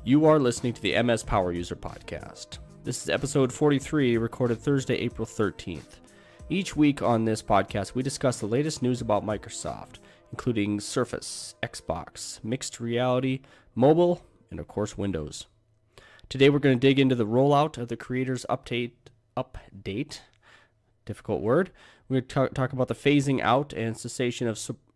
You are listening to the MSPoweruser podcast. This is episode 43, recorded Thursday, April 13th. Each week on this podcast, we discuss the latest news about Microsoft, including Surface, Xbox, mixed reality, mobile, and of course, Windows. Today, we're going to dig into the rollout of the Creators Update, difficult word. We're going to talk about the phasing out and cessation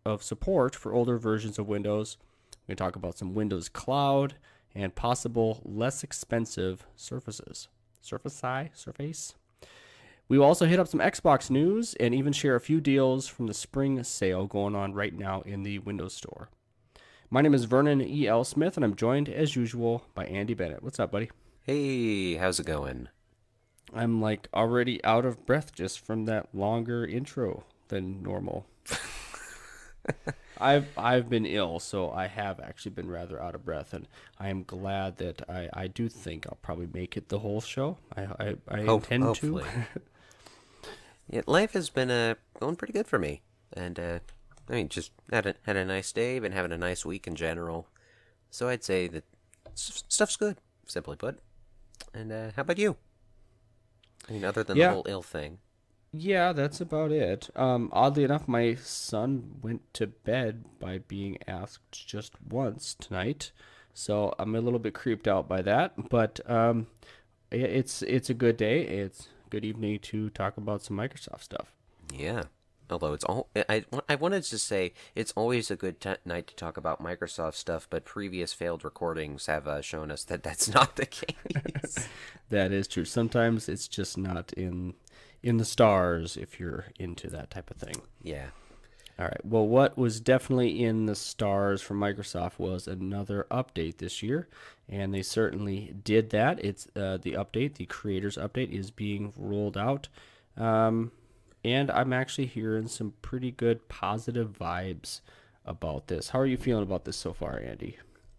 of support for older versions of Windows. We're going to talk about some Windows Cloud and possible less expensive Surfaces. Surface. We will also hit up some Xbox news and even share a few deals from the spring sale going on right now in the Windows Store. My name is Vernon E.L. Smith, and I'm joined, as usual, by Andy Bennett. What's up, buddy? Hey, how's it going? I'm like already out of breath just from that longer intro than normal. I've been ill, so I have actually been rather out of breath, and I am glad that I do think I'll probably make it the whole show. I intend hopefully. to. Yeah, life has been going pretty good for me, and I mean, just had a nice day, been having a nice week in general. So I'd say that stuff's good, simply put. And how about you? I mean, other than the whole ill thing. Yeah, that's about it. Oddly enough, my son went to bed by being asked just once tonight, so I'm a little bit creeped out by that. But it's a good day. It's a good evening to talk about some Microsoft stuff. Yeah. Although I wanted to say it's always a good night to talk about Microsoft stuff, but previous failed recordings have shown us that that's not the case. That is true. Sometimes it's just not in the stars if you're into that type of thing. Yeah. All right. Well, what was definitely in the stars for Microsoft was another update this year, and they certainly did that. It's the Creators Update is being rolled out. And I'm actually hearing some pretty good positive vibes about this. How are you feeling about this so far, Andy?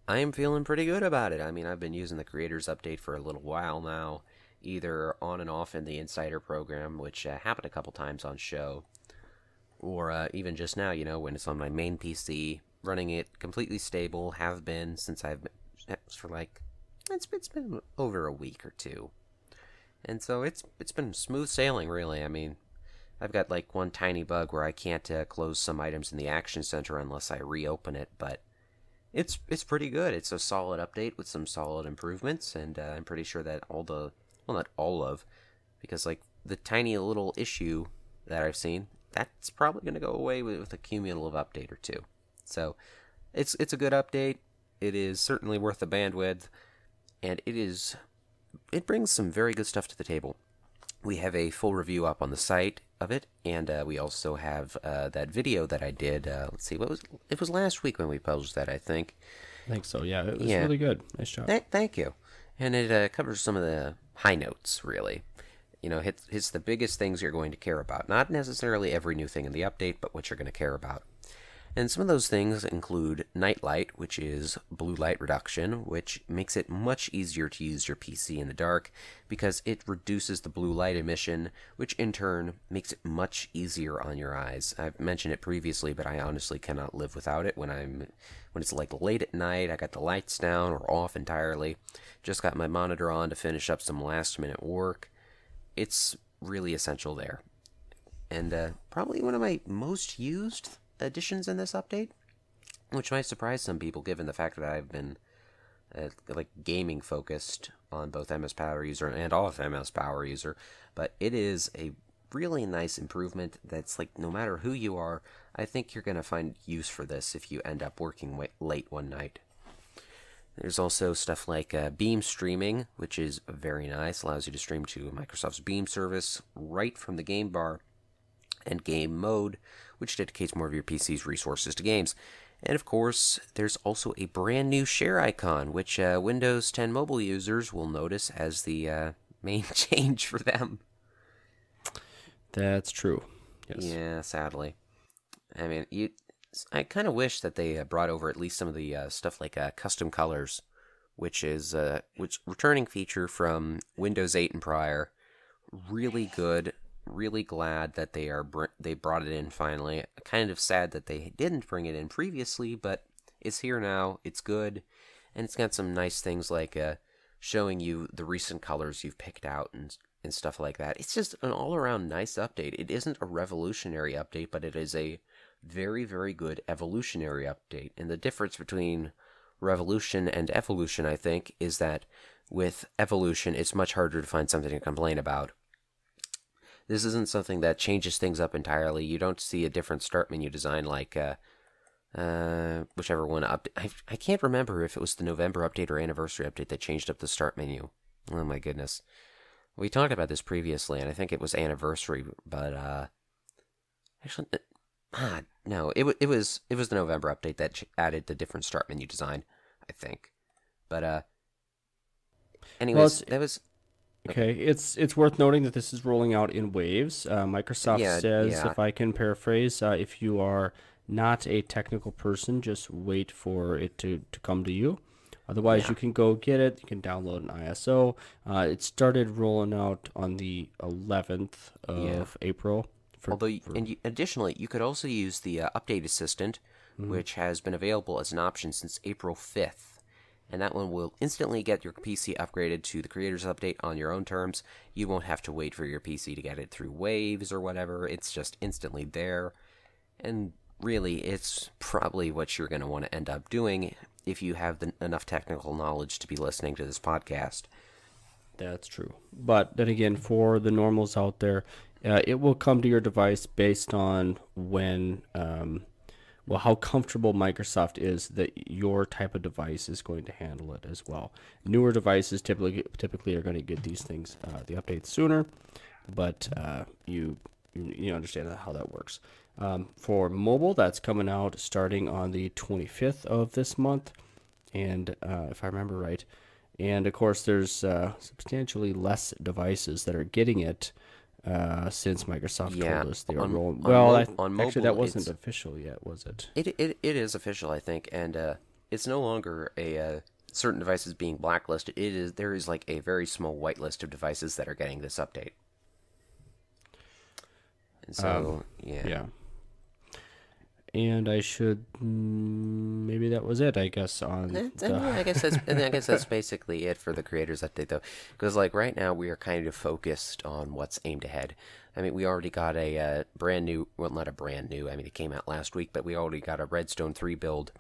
I am feeling pretty good about it. I mean, I've been using the Creators Update for a little while now, either on and off in the Insider program, which happened a couple times on show, or even just now, when it's on my main PC, running it completely stable, have been since I've been, it's been over a week or two. And so it's been smooth sailing, really. I mean, I've got like one tiny bug where I can't close some items in the Action Center unless I reopen it, but it's pretty good. It's a solid update with some solid improvements, and I'm pretty sure that not all of, because like the tiny little issue that I've seen, that's probably going to go away with a cumulative update or two. So it's a good update. It is certainly worth the bandwidth, and it brings some very good stuff to the table. We have a full review up on the site of it, and we also have that video that I did. Let's see, it was last week when we published that, I think. I think so, yeah. It was really good. Nice job. Thank you. And it covers some of the high notes, really. Hits the biggest things you're going to care about. Not necessarily every new thing in the update, but what you're going to care about. And some of those things include Nightlight, which is blue light reduction, which makes it much easier to use your PC in the dark because it reduces the blue light emission, which in turn makes it much easier on your eyes. I've mentioned it previously, but I honestly cannot live without it when it's like late at night. I got the lights down or off entirely. Just got my monitor on to finish up some last minute work. It's really essential there. And probably one of my most used additions in this update, which might surprise some people given the fact that I've been gaming focused on both MSPoweruser and off MSPoweruser, but it is a really nice improvement that's like no matter who you are, I think you're going to find use for this if you end up working late one night. There's also stuff like Beam streaming, which is very nice, allows you to stream to Microsoft's Beam service right from the game bar, and game mode, which dedicates more of your PC's resources to games. And of course, there's also a brand new share icon, which Windows 10 mobile users will notice as the main change for them. That's true. Yes. Yeah, sadly. I mean, I kind of wish that they brought over at least some of the stuff like custom colors, which returning feature from Windows 8 and prior. Really good. Really glad that they brought it in finally. Kind of sad that they didn't bring it in previously, but it's here now. It's good. And it's got some nice things like showing you the recent colors you've picked out and stuff like that. It's just an all-around nice update. It isn't a revolutionary update, but it is a very, very good evolutionary update. And the difference between revolution and evolution, I think, is that with evolution, it's much harder to find something to complain about. This isn't something that changes things up entirely. You don't see a different start menu design like whichever one update. I can't remember if it was the November update or anniversary update that changed up the start menu. Oh my goodness. We talked about this previously, and I think it was anniversary, but actually, no, it was the November update that added the different start menu design, I think. But anyways, Well, that was okay. It's worth noting that this is rolling out in waves. Microsoft says, yeah. if I can paraphrase, if you are not a technical person, just wait for it to come to you. Otherwise, you can go get it. You can download an ISO. It started rolling out on the 11th of April. Additionally, you could also use the Update Assistant, which has been available as an option since April 5th. And that one will instantly get your PC upgraded to the Creators Update on your own terms. You won't have to wait for your PC to get it through waves or whatever. It's just instantly there. And really, it's probably what you're going to want to end up doing if you have enough technical knowledge to be listening to this podcast. That's true. But then again, for the normals out there, it will come to your device based on when, how comfortable Microsoft is that your type of device is going to handle it as well. Newer devices typically are going to get these things, the updates sooner, but you understand how that works. For mobile, that's coming out starting on the 25th of this month, and if I remember right. And of course, there's substantially less devices that are getting it since Microsoft told us they are rolling. On mobile, actually, that wasn't official yet, was it? It is official, I think, and it's no longer a certain devices being blacklisted. There is like a very small whitelist of devices that are getting this update. And so, yeah. And I should maybe that was it. I guess I guess that's basically it for the Creators Update, though, because like right now we are kind of focused on what's aimed ahead. I mean, we already got a brand new, well, not a brand new. I mean, it came out last week, but we already got a Redstone 3 build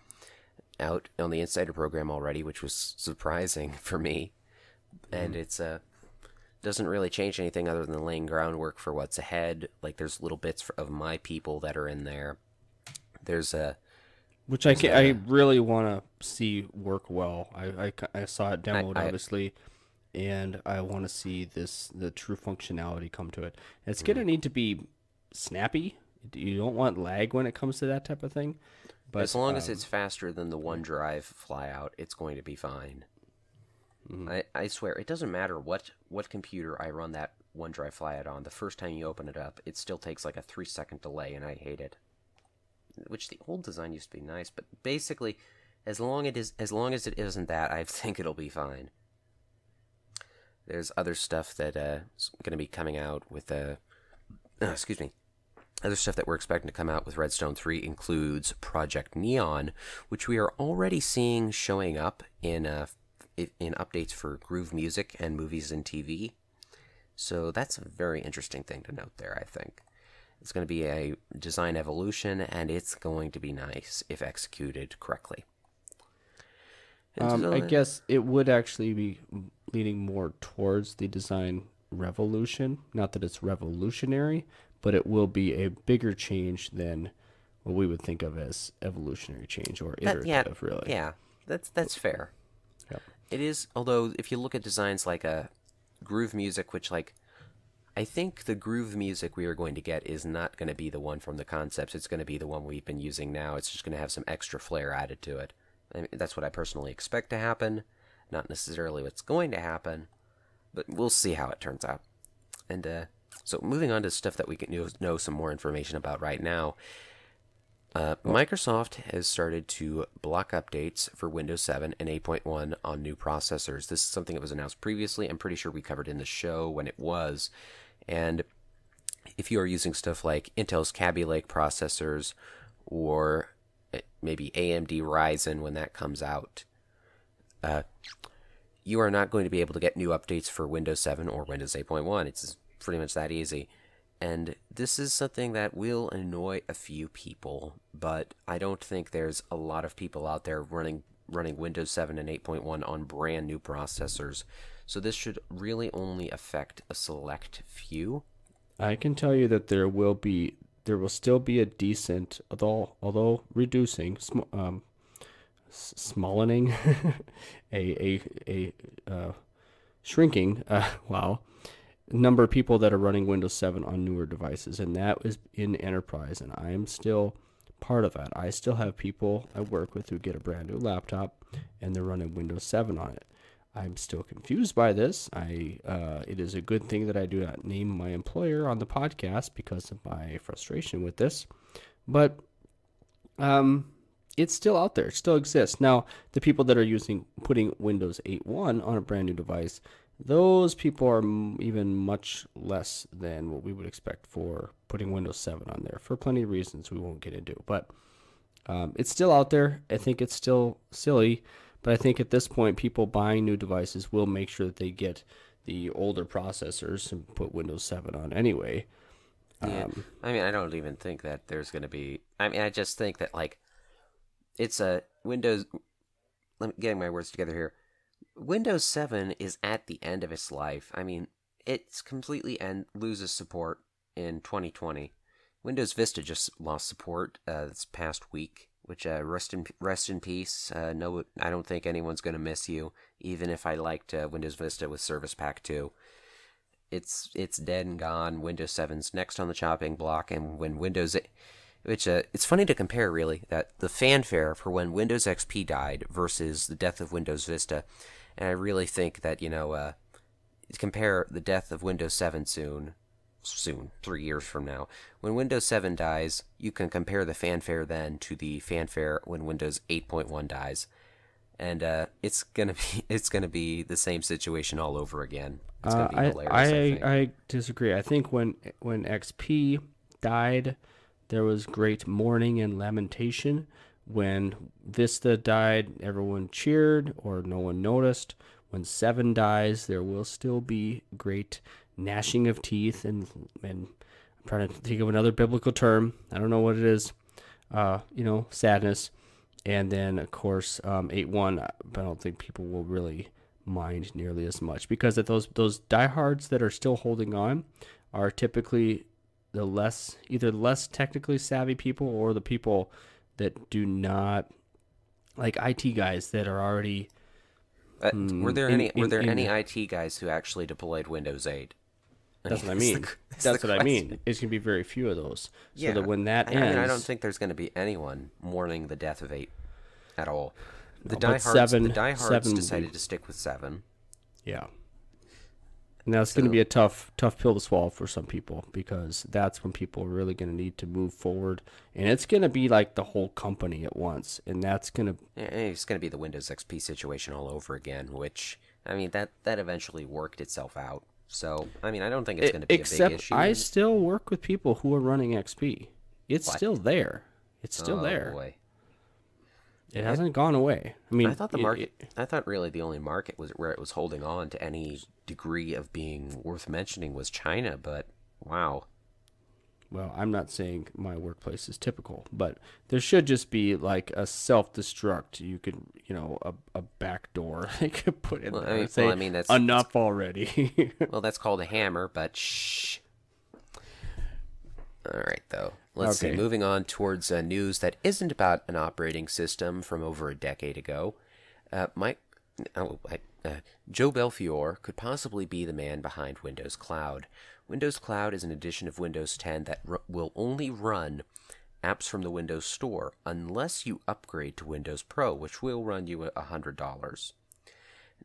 out on the Insider program already, which was surprising for me, and it's doesn't really change anything other than laying groundwork for what's ahead. Like there's little bits of my people that are in there. There's which I really want to see work well. I saw it demoed obviously, and I want to see the true functionality come to it. It's gonna need to be snappy. You don't want lag when it comes to that type of thing. But as long as it's faster than the OneDrive flyout, it's going to be fine. I swear, it doesn't matter what computer I run that OneDrive flyout on. The first time you open it up, it still takes like a 3-second delay, and I hate it. Which the old design used to be nice, but basically, as long as it isn't that, I think it'll be fine. There's other stuff that is going to be coming out with other stuff that we're expecting to come out with Redstone 3 includes Project Neon, which we are already seeing showing up in updates for Groove Music and Movies and TV. So that's a very interesting thing to note there, I think. It's going to be a design evolution, and it's going to be nice if executed correctly. I guess it would actually be leaning more towards the design revolution. Not that it's revolutionary, but it will be a bigger change than what we would think of as evolutionary change or iterative, really. Yeah, that's fair. Yep. It is, although if you look at designs like a Groove Music, which I think the Groove Music we are going to get is not going to be the one from the concepts. It's going to be the one we've been using now. It's just going to have some extra flair added to it. I mean, that's what I personally expect to happen. Not necessarily what's going to happen, but we'll see how it turns out. And so moving on to stuff that we can know some more information about right now. Microsoft has started to block updates for Windows 7 and 8.1 on new processors. This is something that was announced previously. I'm pretty sure we covered in the show when it was. And if you are using stuff like Intel's Kaby Lake processors or maybe AMD Ryzen when that comes out, you are not going to be able to get new updates for Windows 7 or Windows 8.1. It's pretty much that easy. And this is something that will annoy a few people, but I don't think there's a lot of people out there running Windows 7 and 8.1 on brand new processors. So this should really only affect a select few. I can tell you that there will still be a decent, although reducing, smallening, a shrinking, number of people that are running Windows 7 on newer devices, and that is in enterprise, and I am still part of that. I still have people I work with who get a brand new laptop and they're running Windows 7 on it. I'm still confused by this. It is a good thing that I do not name my employer on the podcast because of my frustration with this, but it's still out there. It still exists. Now, the people that are putting Windows 8.1 on a brand new device, those people are even much less than what we would expect for putting Windows 7 on there for plenty of reasons we won't get into. But it's still out there. I think it's still silly, but I think at this point, people buying new devices will make sure that they get the older processors and put Windows 7 on anyway. Yeah. I mean, I don't even think that there's going to be... I mean, I just think that, like, it's a Windows... Getting my words together here. Windows 7 is at the end of its life. I mean, it's completely loses support in 2020. Windows Vista just lost support this past week, which rest in peace. No, I don't think anyone's going to miss you, even if I liked Windows Vista with Service Pack 2. It's dead and gone. Windows 7's next on the chopping block, and when Windows... Which, it's funny to compare, really, that the fanfare for when Windows XP died versus the death of Windows Vista. And I really think that, compare the death of Windows 7 soon, 3 years from now. When Windows 7 dies, you can compare the fanfare then to the fanfare when Windows 8.1 dies. And it's gonna be the same situation all over again. It's gonna be hilarious, I think. I disagree. I think when XP died, there was great mourning and lamentation. When Vista died, everyone cheered or no one noticed. When 7 dies, there will still be great gnashing of teeth and I'm trying to think of another biblical term. I don't know what it is. Sadness. And then, of course, 8.1, but I don't think people will really mind nearly as much because those diehards that are still holding on are typically the either less technically savvy people or the people that do not, like IT guys that are already. Were there any IT guys who actually deployed Windows 8? That's what I mean. That's what I mean. It's gonna be very few of those. Yeah. So that when that ends, I don't think there's going to be anyone mourning the death of 8 at all. The but diehards decided to stick with 7. Yeah. And that's going to be a tough pill to swallow for some people because that's when people are really going to need to move forward. And it's going to be like the whole company at once. And that's going to... It's going to be the Windows XP situation all over again, which, I mean, that eventually worked itself out. So, I mean, I don't think it's going to be a big issue. Except I still work with people who are running XP. It's still there. It's still there. Boy. It hasn't gone away. I mean, I thought the market. I thought really the only market was where it was holding on to any degree of being worth mentioning was China. But wow. Well, I'm not saying my workplace is typical, but there should just be like a self-destruct. You could, a back door they could put in there. That's enough already. Well, that's called a hammer, but shh. All right, though. Let's see. Moving on towards news that isn't about an operating system from over a decade ago. Joe Belfiore could possibly be the man behind Windows Cloud. Windows Cloud is an edition of Windows 10 that will only run apps from the Windows Store unless you upgrade to Windows Pro, which will run you $100.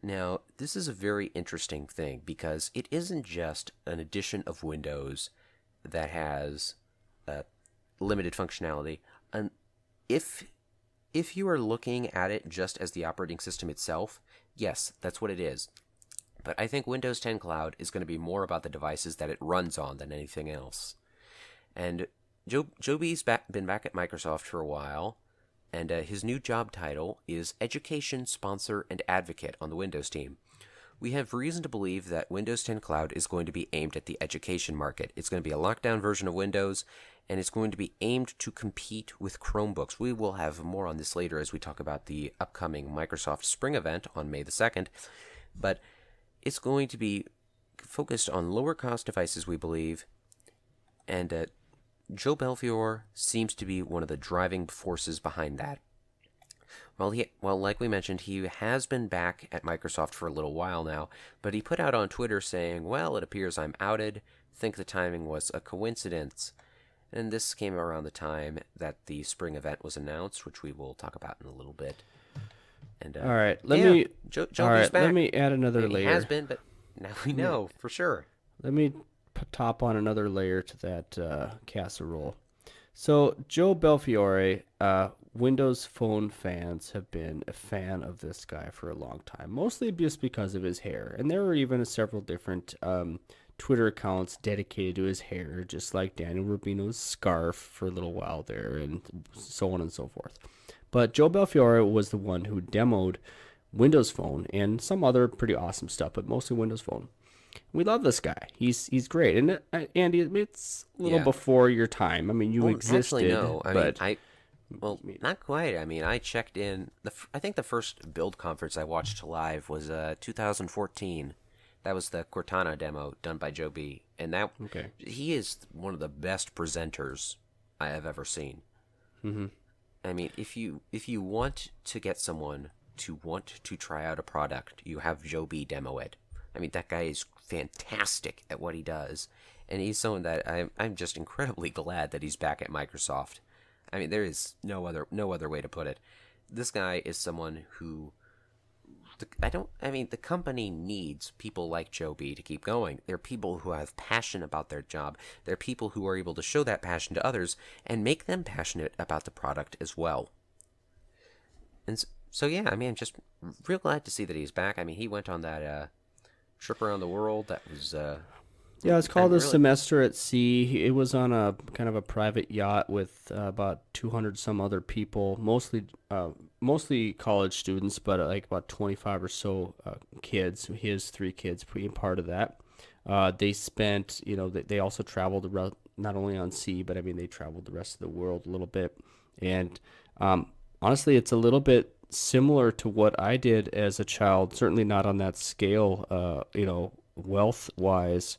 Now, this is a very interesting thing because it isn't just an edition of Windows that has limited functionality. And if you are looking at it just as the operating system itself, yes, that's what it is. But I think Windows 10 Cloud is going to be more about the devices that it runs on than anything else. And Joe B's been back at Microsoft for a while, And his new job title is Education Sponsor and Advocate on the Windows team. We have reason to believe that Windows 10 Cloud is going to be aimed at the education market. It's going to be a lockdown version of Windows, and it's going to be aimed to compete with Chromebooks. We will have more on this later as we talk about the upcoming Microsoft Spring event on May the 2nd. But it's going to be focused on lower-cost devices, we believe, and Joe Belfiore seems to be one of the driving forces behind that. Well, like we mentioned, he has been back at Microsoft for a little while now, but he put out on Twitter saying, well, it appears I'm outed, think the timing was a coincidence. And this came around the time that the spring event was announced, which we will talk about in a little bit. And all right, let back. me add another layer. He has been, but now we know for sure. Let me top on another layer to that casserole. So Joe Belfiore, Windows Phone fans have been a fan of this guy for a long time, mostly just because of his hair. And there were even several different Twitter accounts dedicated to his hair, just like Daniel Rubino's scarf for a little while there, and so on and so forth. But Joe Belfiore was the one who demoed Windows Phone and some other pretty awesome stuff, but mostly Windows Phone. We love this guy. He's great, and Andy, it's a little before your time. I mean, you existed. Actually, no. But well, not quite. I mean, I checked in. I think the first build conference I watched live was 2014. That was the Cortana demo done by Joe B. And he is one of the best presenters I have ever seen. Mm-hmm. I mean, if you want to get someone to want to try out a product, you have Joe B. demo it. I mean, that guy is fantastic at what he does, and he's someone that I'm just incredibly glad that he's back at Microsoft. I mean, there is no other way to put it. This guy is someone who the company needs people like Joe B to keep going. They're people who have passion about their job. They're people who are able to show that passion to others and make them passionate about the product as well. And so yeah, I mean, I'm just real glad to see that he's back. I mean, he went on that trip around the world. That was it's called A Semester at Sea. It was on a kind of a private yacht with about 200 some other people, mostly college students, but like about 25 or so kids. His 3 kids being part of that. They spent, they also traveled around, not only on sea, but I mean they traveled the rest of the world a little bit. And honestly, it's a little bit similar to what I did as a child. Certainly not on that scale, wealth-wise.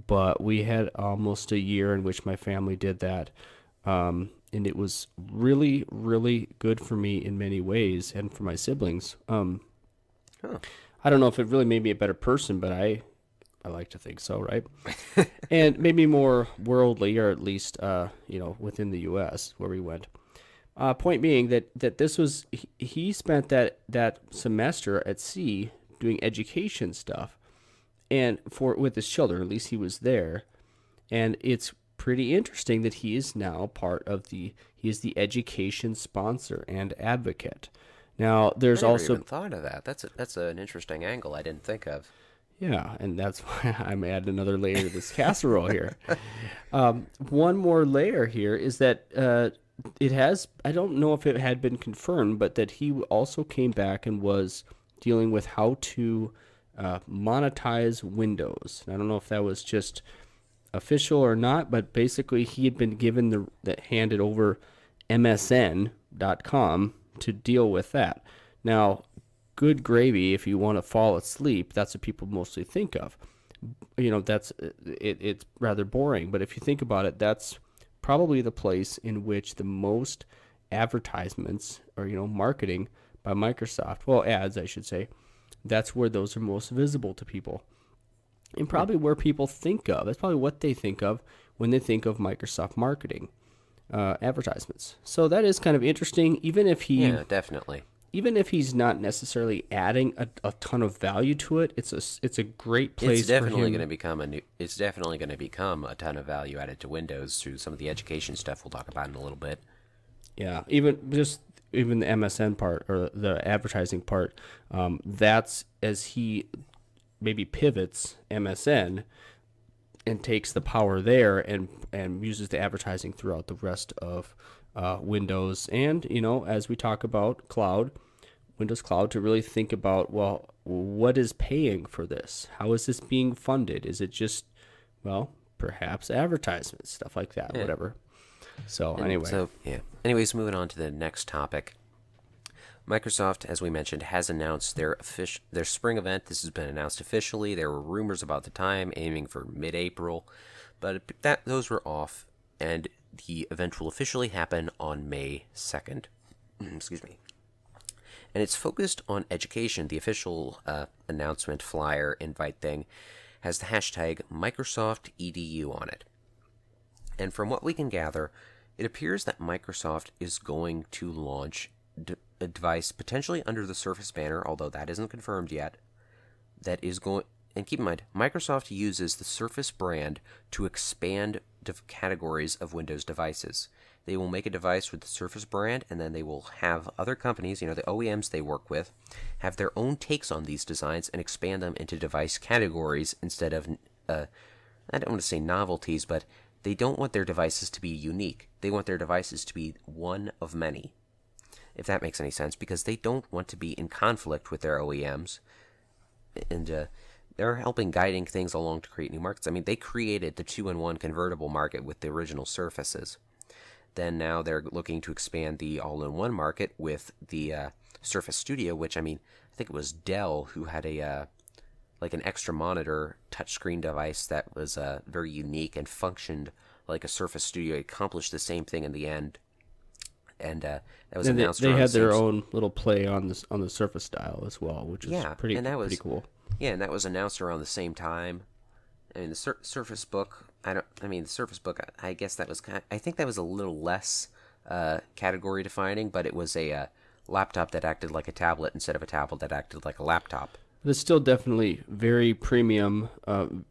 But we had almost a year in which my family did that, and it was really, really good for me in many ways, and for my siblings. I don't know if it really made me a better person, but I like to think so, right? And maybe more worldly, or at least within the U.S. where we went. Point being that this was he spent that semester at sea doing education stuff. And with his children, at least he was there, and it's pretty interesting that he is now he is the education sponsor and advocate. Now, there's I never also even thought of that. That's an interesting angle I didn't think of. Yeah, and that's why I'm adding another layer to this casserole here. One more layer here is that it has. I don't know if it had been confirmed, but that he also came back and was dealing with how to monetize Windows. I don't know if that was just official or not, but basically he had been given handed over MSN.com to deal with that. Now, good gravy, if you want to fall asleep, that's what people mostly think of. It's rather boring, but if you think about it, that's probably the place in which the most advertisements or marketing by Microsoft, well, ads I should say, that's where those are most visible to people. And probably where people think of. That's probably what they think of when they think of Microsoft marketing advertisements. So that is kind of interesting, even if definitely. Even if he's not necessarily adding a ton of value to it, it's a great place. It's definitely going to become It's definitely going to become a ton of value added to Windows through some of the education stuff we'll talk about in a little bit. Yeah, even the MSN part or the advertising part, that's as he maybe pivots MSN and takes the power there and uses the advertising throughout the rest of Windows, and as we talk about cloud, Windows Cloud, to really think about, well, what is paying for this? How is this being funded? Is it just, well, perhaps advertisements, stuff like that, whatever. So anyways, moving on to the next topic. Microsoft, as we mentioned, has announced their spring event. This has been announced officially. There were rumors about the time, aiming for mid-April, but those were off, and the event will officially happen on May 2nd. Excuse me. And it's focused on education. The official announcement flyer invite thing has the hashtag Microsoft EDU on it. And from what we can gather, it appears that Microsoft is going to launch a device potentially under the Surface banner, although that isn't confirmed yet, that is going... And keep in mind, Microsoft uses the Surface brand to expand categories of Windows devices. They will make a device with the Surface brand, and then they will have other companies, the OEMs they work with, have their own takes on these designs and expand them into device categories instead of, I don't want to say novelties, but they don't want their devices to be unique. They want their devices to be one of many, if that makes any sense, because they don't want to be in conflict with their OEMs. And they're helping guiding things along to create new markets. I mean, they created the 2-in-1 convertible market with the original Surfaces. Then now they're looking to expand the all-in-one market with the Surface Studio, which, I think it was Dell who had an extra monitor touchscreen device that was very unique and functioned like a Surface Studio. It accomplished the same thing in the end. And that was announced. They had their own little play on the Surface style as well, which is pretty cool. Yeah, and that was announced around the same time. I mean, the Surface Book. The Surface Book. I guess that was I think that was a little less category defining, but it was a laptop that acted like a tablet instead of a tablet that acted like a laptop. But it's still definitely very premium,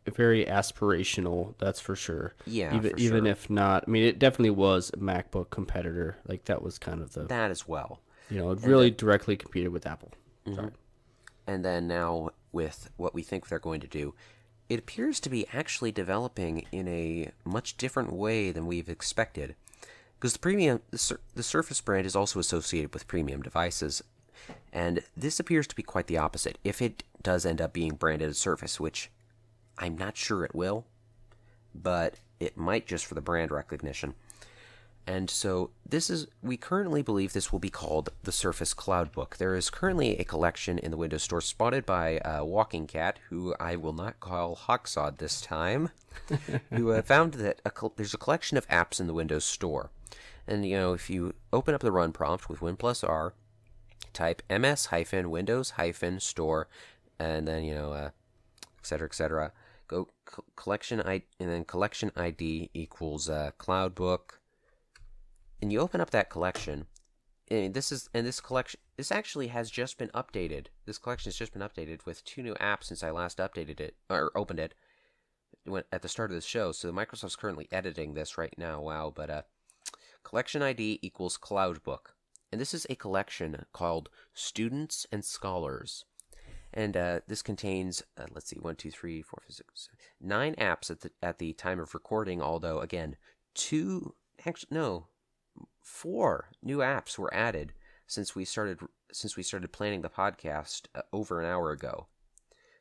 very aspirational. That's for sure. Yeah, even if not. It definitely was a MacBook competitor. Like that was kind of that as well. It really directly competed with Apple. Mm-hmm. Sorry. And then now with what we think they're going to do, it appears to be actually developing in a much different way than we've expected. Because the Surface brand is also associated with premium devices, and this appears to be quite the opposite. If it does end up being branded as Surface, which I'm not sure it will, but it might just for the brand recognition. And so we currently believe this will be called the Surface Cloud Book. There is currently a collection in the Windows Store spotted by Walking Cat, who I will not call Hawksawed this time, who found that there's a collection of apps in the Windows Store. And, if you open up the run prompt with Win+R, type ms-windows-store, and then, et cetera, go collection ID, and then collection ID equals Cloud Book. And you open up that collection, and this actually has just been updated. This collection has just been updated with 2 new apps since I last updated it, or opened it at the start of the show. So Microsoft's currently editing this right now. Wow, but collection ID equals Cloud Book. And this is a collection called Students and Scholars. And this contains, 9 apps at the time of recording, although, again, 4 new apps were added since we started planning the podcast over an hour ago.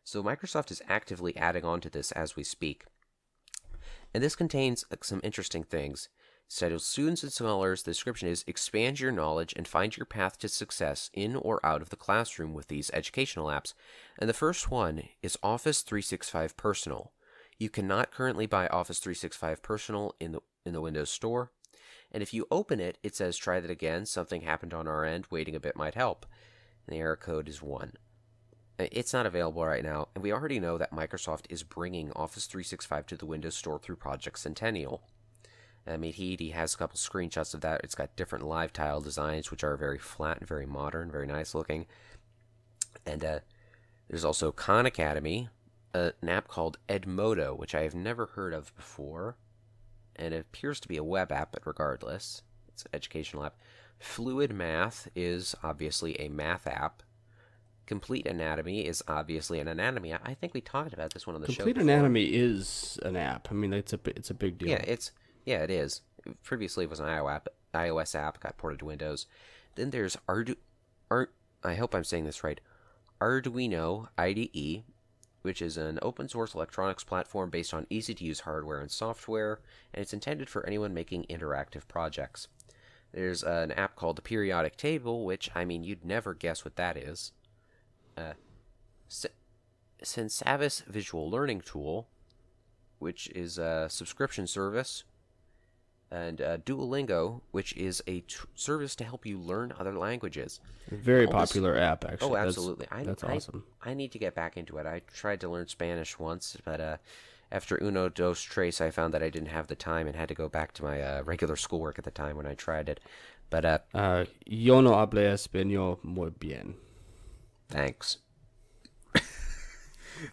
So Microsoft is actively adding on to this as we speak. And this contains some interesting things. It's titled Students and Scholars. The description is expand your knowledge and find your path to success in or out of the classroom with these educational apps. And the first one is Office 365 Personal. You cannot currently buy Office 365 Personal in the Windows Store. And if you open it, it says, try that again. Something happened on our end. Waiting a bit might help. And the error code is 1. It's not available right now. And we already know that Microsoft is bringing Office 365 to the Windows Store through Project Centennial. He has a couple screenshots of that. It's got different live tile designs, which are very flat and very modern, very nice looking. And there's also Khan Academy, an app called Edmodo, which I have never heard of before. And it appears to be a web app, but regardless, it's an educational app. Fluid Math is obviously a math app. Complete Anatomy is obviously an anatomy app. I think we talked about this one on the show before. Complete Anatomy is an app. It's a big deal. Yeah, it is. Previously, it was an iOS iOS app got ported to Windows. Then there's I hope I'm saying this right, Arduino IDE, which is an open source electronics platform based on easy to use hardware and software, and it's intended for anyone making interactive projects. There's an app called the Periodic Table, which, I mean, you'd never guess what that is. Sensavis Visual Learning Tool, which is a subscription service, and Duolingo, which is a service to help you learn other languages. Very popular app, actually. Oh, absolutely. That's awesome. I need to get back into it. I tried to learn Spanish once, but after uno, dos, tres, I found that I didn't have the time and had to go back to my regular schoolwork at the time when I tried it. But yo no hablo español muy bien. Thanks.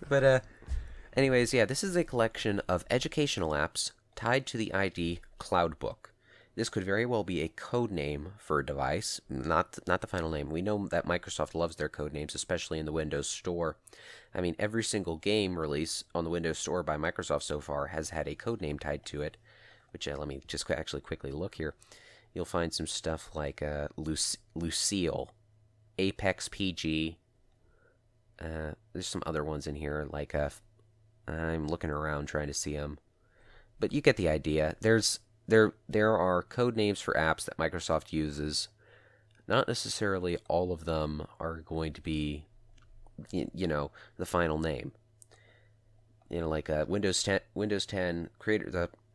But anyways, yeah, this is a collection of educational apps tied to the ID Cloudbook. This could very well be a code name for a device, not the final name. We know that Microsoft loves their code names, especially in the Windows Store. I mean, every single game release on the Windows Store by Microsoft so far has had a code name tied to it, which let me just actually quickly look here. You'll find some stuff like Lucille, Apex PG. There's some other ones in here, like I'm looking around trying to see them. But you get the idea. There are code names for apps that Microsoft uses. Not necessarily all of them are going to be, the final name. Like Windows 10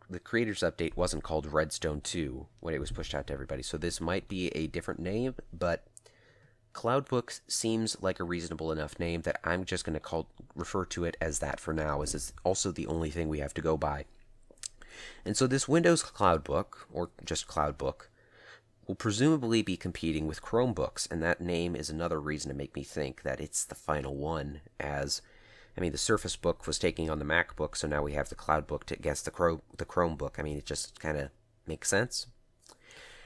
the creators update wasn't called Redstone 2 when it was pushed out to everybody. So this might be a different name, but Cloudbook seems like a reasonable enough name that I'm just going to refer to it as that for now, as it's also the only thing we have to go by. And so this Windows Cloudbook, or just Cloudbook, will presumably be competing with Chromebooks, and that name is another reason to make me think that it's the final one, as, I mean, the Surface Book was taking on the MacBook, so now we have the Cloudbook against the Chromebook. I mean, it just kind of makes sense.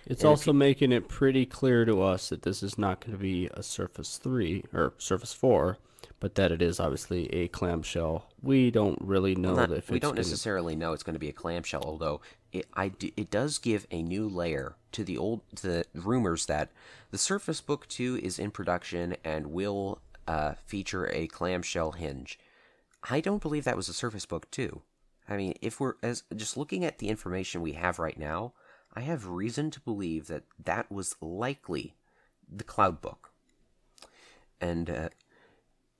It's also making it pretty clear to us that this is not going to be a Surface 3 or Surface 4, but that it is obviously a clamshell. We don't really know we don't necessarily know it's going to be a clamshell, although it does give a new layer to the rumors that the Surface Book 2 is in production and will feature a clamshell hinge. I don't believe that was a Surface Book 2. I mean, if we're just looking at the information we have right now, I have reason to believe that that was likely the Cloudbook. And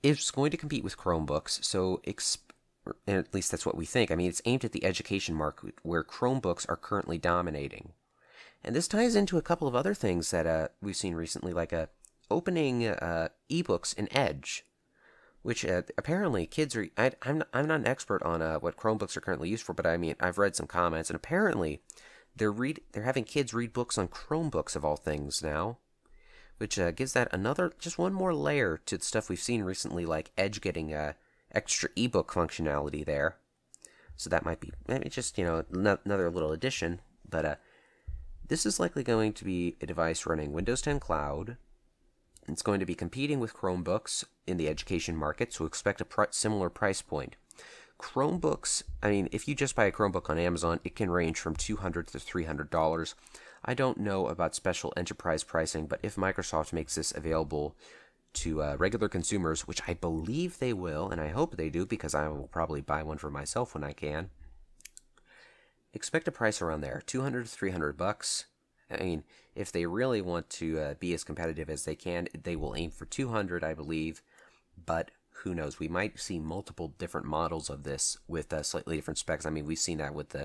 it's going to compete with Chromebooks, so and at least that's what we think. I mean, it's aimed at the education market, where Chromebooks are currently dominating. And this ties into a couple of other things that we've seen recently, like opening ebooks in Edge, which apparently kids are... I'm not an expert on what Chromebooks are currently used for, but I mean, I've read some comments, and apparently they're having kids read books on Chromebooks of all things now, which gives that just one more layer to the stuff we've seen recently, like Edge getting extra ebook functionality there. So that might be just another little addition. But this is likely going to be a device running Windows 10 Cloud. It's going to be competing with Chromebooks in the education market, so expect a similar price point. Chromebooks, I mean, if you just buy a Chromebook on Amazon, it can range from $200 to $300. I don't know about special enterprise pricing, but if Microsoft makes this available to regular consumers, which I believe they will, and I hope they do, because I will probably buy one for myself when I can, expect a price around there, $200 to $300. I mean, if they really want to be as competitive as they can, they will aim for $200, I believe, but who knows? We might see multiple different models of this with slightly different specs. I mean, we've seen that with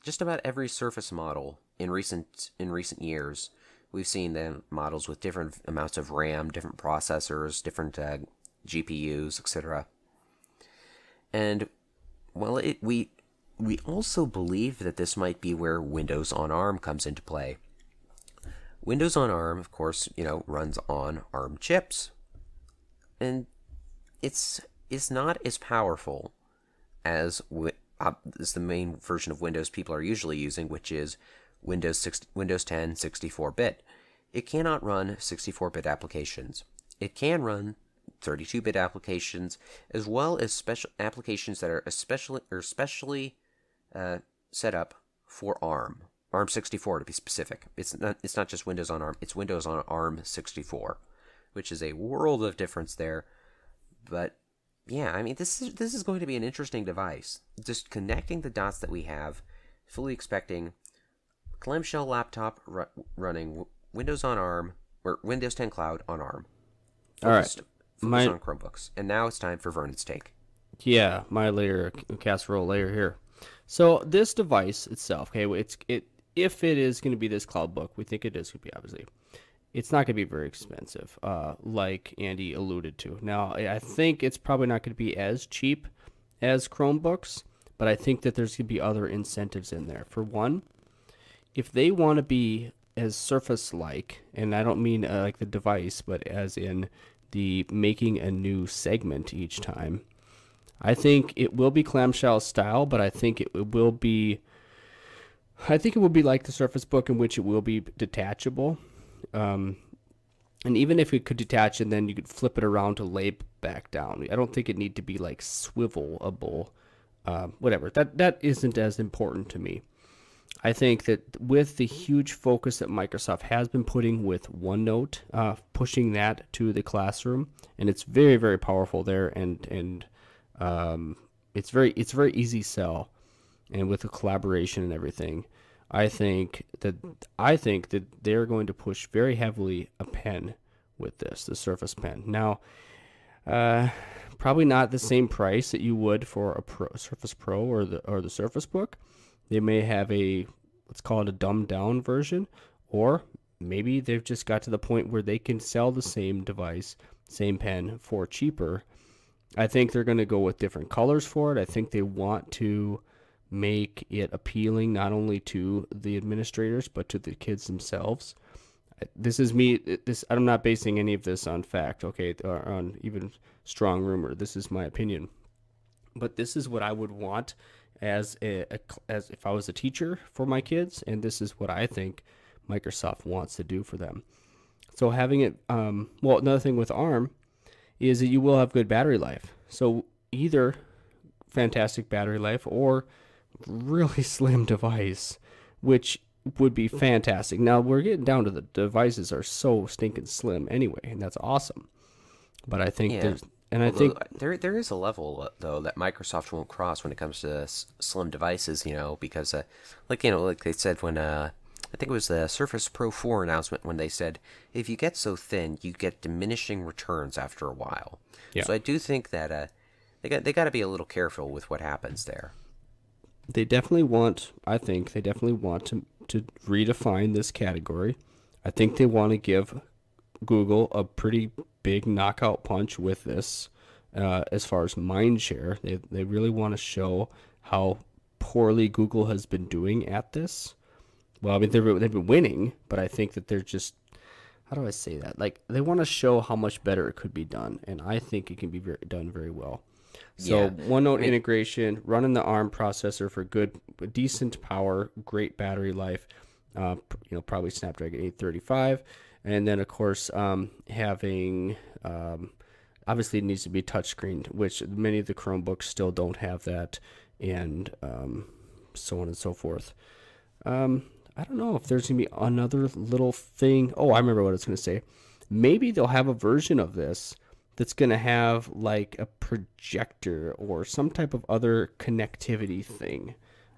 just about every Surface model in recent years. We've seen the models with different amounts of RAM, different processors, different GPUs, etc. And well, we also believe that this might be where Windows on ARM comes into play. Windows on ARM, of course, runs on ARM chips, and it's not as powerful as the main version of Windows people are usually using, which is Windows 10 64-bit. It cannot run 64-bit applications. It can run 32-bit applications, as well as special applications that are especially set up for ARM. ARM64 to be specific. It's not just Windows on ARM. It's Windows on ARM64, which is a world of difference there. But yeah, I mean, this is going to be an interesting device. Just connecting the dots that we have, fully expecting clamshell laptop running Windows on ARM, or Windows 10 Cloud on ARM. Focused on Chromebooks. And now it's time for Vernon's take. Yeah, my casserole layer here. So this device itself, okay, if it is going to be this cloud book, we think it is going to be, obviously. It's not going to be very expensive, like Andy alluded to. Now, I think it's probably not going to be as cheap as Chromebooks, but I think that there's going to be other incentives in there. For one, if they want to be as Surface-like, and I don't mean like the device, but as in the making a new segment each time, I think it will be clamshell style, but I think it will be like the Surface Book, in which it will be detachable. And even if it could detach and then you could flip it around to lay back down, I don't think it need to be like swivelable. Whatever. That isn't as important to me. I think that with the huge focus that Microsoft has been putting with OneNote, pushing that to the classroom, and it's very, very powerful there, and it's very easy sell, and with the collaboration and everything. I think that they're going to push very heavily a pen with this, the Surface Pen. Now, probably not the same price that you would for a Surface Pro or the Surface Book. They may have let's call it a dumbed down version, or maybe they've just got to the point where they can sell the same device, same pen, for cheaper. I think they're going to go with different colors for it. I think they want to make it appealing not only to the administrators but to the kids themselves. This is me. I'm not basing any of this on fact, okay, or on even strong rumor. This is my opinion, but this is what I would want as if I was a teacher for my kids, and this is what I think Microsoft wants to do for them. So having it, well, another thing with ARM is that you will have good battery life. So either fantastic battery life or really slim device, which would be fantastic. Now we're getting down to the devices are so stinking slim anyway, and that's awesome. But I think I think there is a level though that Microsoft won't cross when it comes to slim devices, because like they said when I think it was the Surface Pro 4 announcement, when they said if you get so thin, you get diminishing returns after a while. Yeah. So I do think that they got to be a little careful with what happens there. They definitely want. I think they definitely want to redefine this category. I think they want to give Google a pretty big knockout punch with this. As far as mind share, they really want to show how poorly Google has been doing at this. Well, I mean, they've been winning, but I think that they're just, how do I say that? Like, they want to show how much better it could be done, and I think it can be done very well. So, OneNote integration, running the ARM processor for decent power, great battery life, probably Snapdragon 835, and then, of course, having, obviously it needs to be touchscreen, which many of the Chromebooks still don't have that, and so on and so forth. I don't know if there's going to be another little thing. Oh, I remember what I was going to say. Maybe they'll have a version of this that's going to have like a projector or some type of other connectivity thing.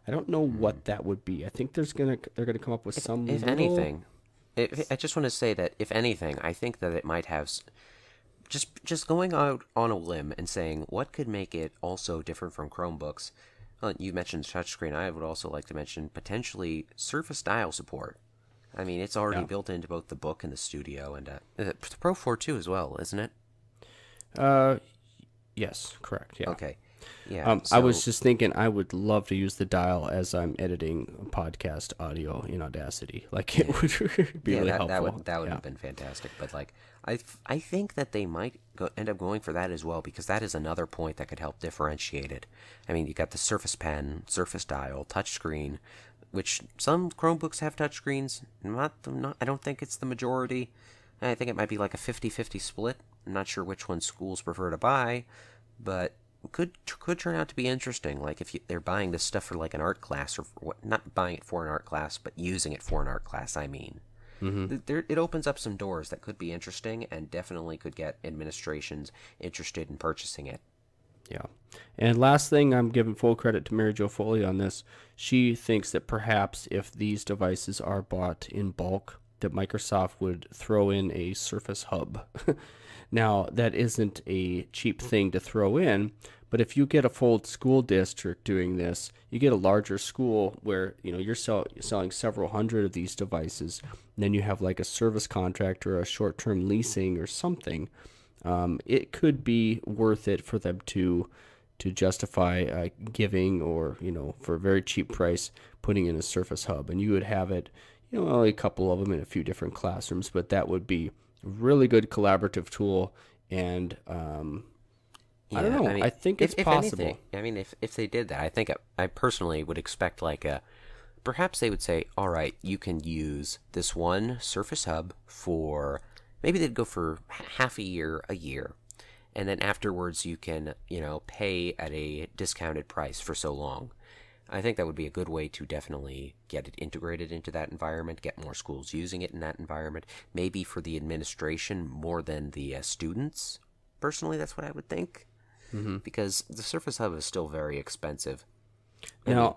I don't know what that would be. I think they're going to come up with some. If anything, I just want to say that if anything, I think that it might have just going out on a limb and saying what could make it also different from Chromebooks. You mentioned touchscreen. I would also like to mention potentially Surface Dial support. I mean, it's already built into both the Book and the Studio, and the Pro 4 too as well, isn't it? Yes, correct. Yeah. Okay. Yeah. I was just thinking I would love to use the dial as I'm editing podcast audio in Audacity. Like, it would be really helpful. That would have been fantastic. But like, I think that they might end up going for that as well, because that is another point that could help differentiate it. I mean, you got the Surface Pen, Surface Dial, touchscreen, which some Chromebooks have touchscreens. I don't think it's the majority. I think it might be like a 50-50 split. I'm not sure which one schools prefer to buy, but could turn out to be interesting. Like if they're buying this stuff for like an art class, or not buying it for an art class, but using it for an art class. I mean, it opens up some doors that could be interesting, and definitely could get administrations interested in purchasing it. Yeah. And last thing, I'm giving full credit to Mary Jo Foley on this. She thinks that perhaps if these devices are bought in bulk, that Microsoft would throw in a Surface Hub. Now, that isn't a cheap thing to throw in, but if you get a full school district doing this, you get a larger school where you're selling several hundred of these devices, and then you have like a service contract or a short-term leasing or something. It could be worth it for them to justify giving, or for a very cheap price, putting in a Surface Hub, and you would have it, only a couple of them in a few different classrooms, but that would be a really good collaborative tool. And I don't know. I mean, I think it's possible. Anything, I mean, if they did that, I think I personally would expect perhaps they would say, all right, you can use this one Surface Hub for, maybe they'd go for half a year, and then afterwards you can, pay at a discounted price for so long. I think that would be a good way to definitely get it integrated into that environment, get more schools using it in that environment, maybe for the administration more than the students. Personally, that's what I would think, because the Surface Hub is still very expensive. I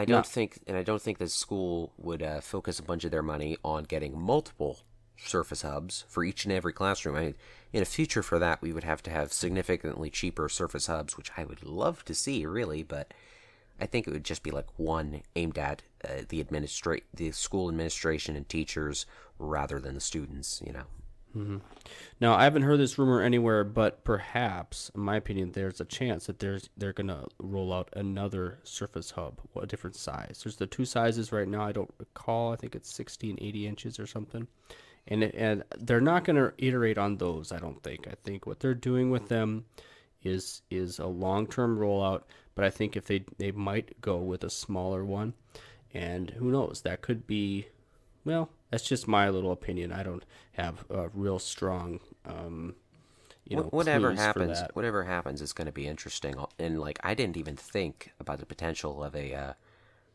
don't think the school would focus a bunch of their money on getting multiple Surface Hubs for each and every classroom. I mean, in a future for that, we would have to have significantly cheaper Surface Hubs, which I would love to see, really, but I think it would just be like one aimed at the school administration and teachers rather than the students, Now, I haven't heard this rumor anywhere, but perhaps, in my opinion, there's a chance that they're going to roll out another Surface Hub, a different size. There's the two sizes right now. I don't recall. I think it's 60 and 80 inches or something. And they're not going to iterate on those, I don't think. I think what they're doing with them is a long-term rollout, but I think if they might go with a smaller one, and who knows, that could be, well, that's just my little opinion. I don't have a real strong, whatever clues happens, for that. whatever happens is going to be interesting. And like, I didn't even think about the potential of a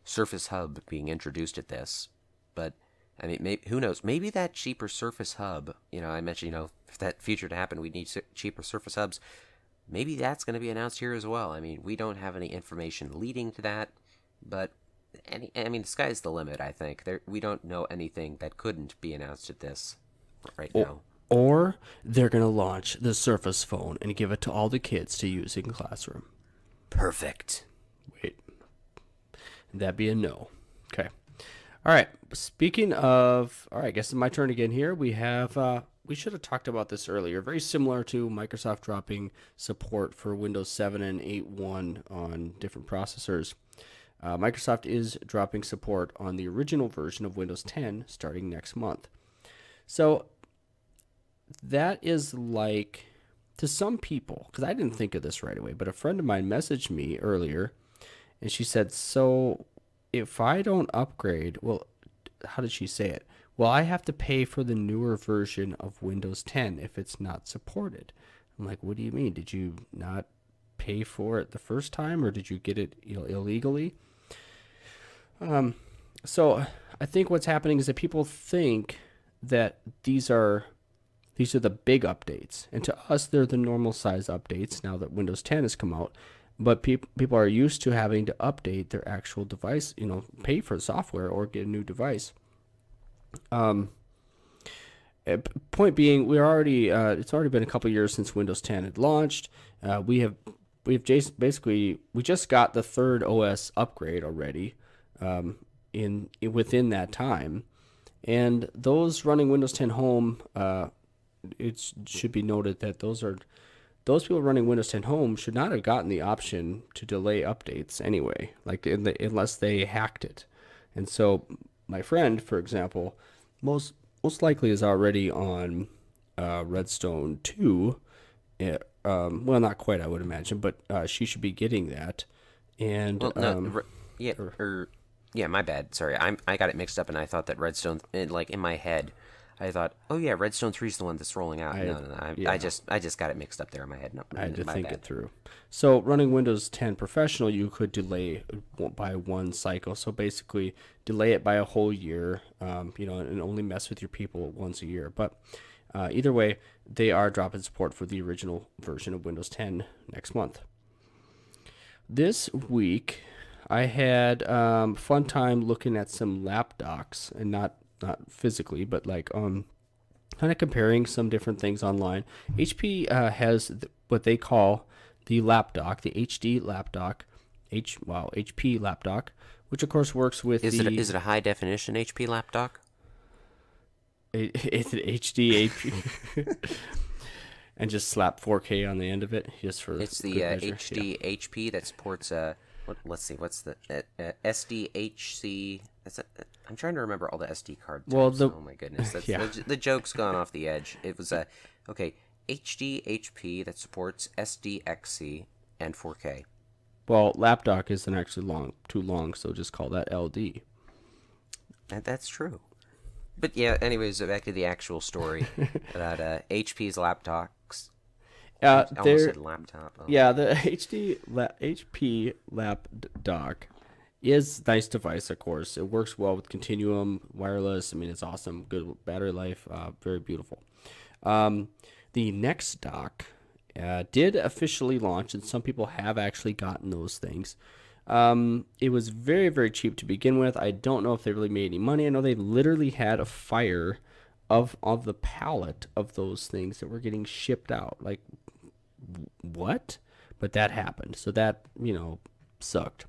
Surface Hub being introduced at this, but I mean, who knows? Maybe that cheaper Surface Hub, I mentioned, if that future to happen, we need cheaper Surface Hubs. Maybe that's going to be announced here as well. I mean, we don't have any information leading to that, but the sky's the limit, I think. We don't know anything that couldn't be announced at this right now. Or they're going to launch the Surface Phone and give it to all the kids to use in classroom. Perfect. Wait. That'd be a no. Okay. All right. Speaking of, all right, I guess it's my turn again here. We have, we should have talked about this earlier. Very similar to Microsoft dropping support for Windows 7 and 8.1 on different processors. Microsoft is dropping support on the original version of Windows 10 starting next month. So that is like, to some people, because I didn't think of this right away, but a friend of mine messaged me earlier, and she said, so if I don't upgrade, well, how did she say it? Well, I have to pay for the newer version of Windows 10 if it's not supported. I'm like, what do you mean? Did you not pay for it the first time, or did you get it illegally? So I think what's happening is that people think that these are the big updates, and to us they're the normal size updates now that Windows 10 has come out. But people are used to having to update their actual device, pay for software or get a new device. Point being, it's already been a couple years since Windows 10 had launched. We just got the third OS upgrade already, within that time, and those running Windows 10 Home, it should be noted that those people running Windows 10 Home should not have gotten the option to delay updates anyway, unless they hacked it. And so my friend, for example, most likely is already on Redstone 2. Well, not quite, I would imagine, but she should be getting that. And my bad. Sorry, I got it mixed up, and I thought that Redstone, in my head, I thought, oh yeah, Redstone 3 is the one that's rolling out. No. Yeah. I just got it mixed up there in my head. No, I had to my think bad. it through. So running Windows 10 Professional, you could delay by one cycle. So basically, delay it by a whole year, and only mess with your people once a year. But either way, they are dropping support for the original version of Windows 10 next month. This week, I had fun time looking at some lap docks, and not physically, but like kind of comparing some different things online. HP has what they call the lap dock, the HD lap dock, HP lap dock, which of course works with Is it a high definition HP lap dock? It's an HD HP. And just slap 4K on the end of it, just for it's the HD HP that supports let's see, what's the SDHC? I'm trying to remember all the SD card types. Well, oh my goodness, that's, yeah. the joke's gone off the edge. It was okay, HD HP that supports SDXC and 4K. Well, lap dock isn't actually too long, so just call that LD. That's true. But yeah, anyways, back to the actual story about HP's laptops. I almost said laptop. Oh. Yeah, the HP lap dock is a nice device, of course. It works well with Continuum wireless. I mean, it's awesome. Good battery life. Very beautiful. The next dock did officially launch, and some people have actually gotten those things. It was very, very cheap to begin with. I don't know if they really made any money. I know they literally had a fire of the pallet of those things that were getting shipped out. Like, what? But that happened. So that, sucked.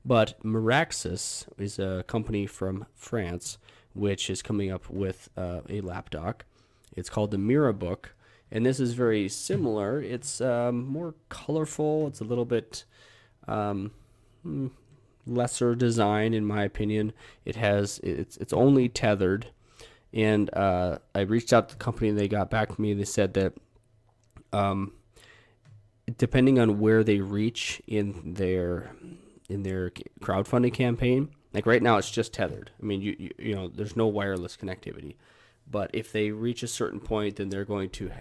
But Miraxis is a company from France, which is coming up with a lap dock. It's called the Mirabook, and this is very similar. It's more colorful. It's a little bit lesser design, in my opinion. It's only tethered, and I reached out to the company, and they got back to me. They said that depending on where they reach in their crowdfunding campaign, like right now it's just tethered. I mean, you know there's no wireless connectivity, but if they reach a certain point, then they're going to